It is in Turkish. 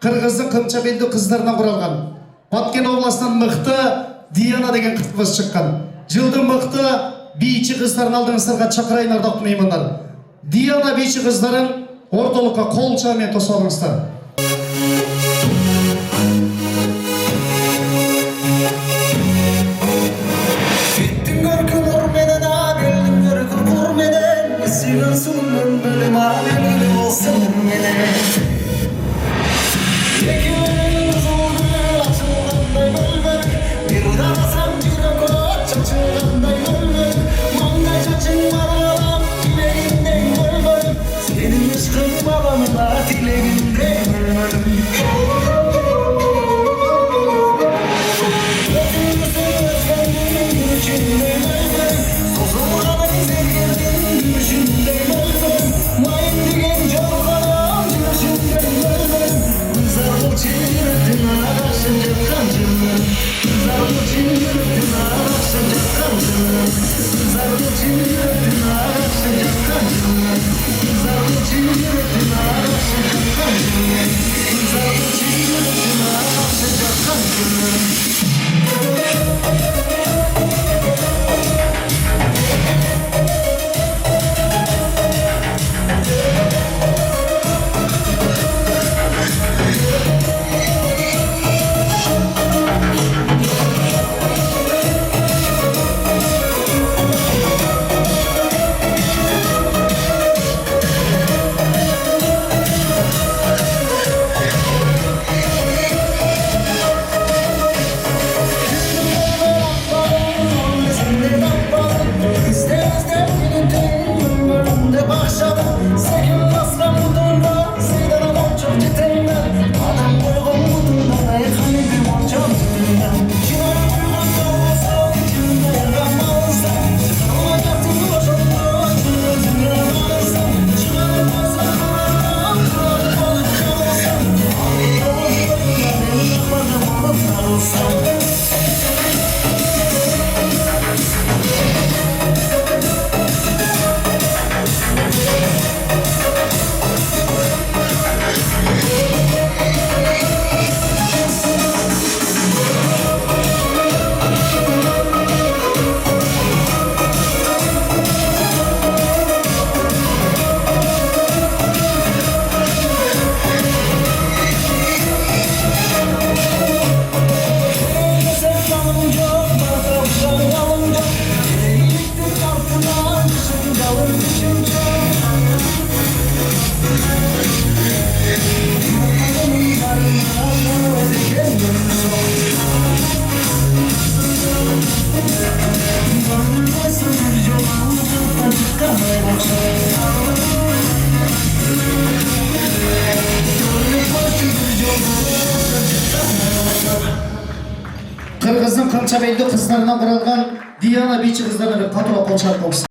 Kırgızdın Kımçabeldi kızlarına kuralgan. Баткен обласынан мықты Диана деген қыз шыққан. Жылдың мықты бийчі қыздарын алдыңызға шақырайын ардақтың меймандар. Диана бийчі қыздарын орталыққа қол шаммен тосалыңыздар. Gittin görkün urmeden, ağabeyim görkün kurmeden, Sigan sunun bölüm ağabeyim olsun urmeden. Yekilerin zulmü açılganday bölmek, bir udanasam yürek açılganday bölmek, Mangay çaçın bağlam, dileğinden bölmek, Senin ışkın bağlamına dileğinden bölmek. Kırgızdın Kımçabeldi kızlarına kuralgan Diana biyçi kızlarına bir patroa kol çarpı olsun.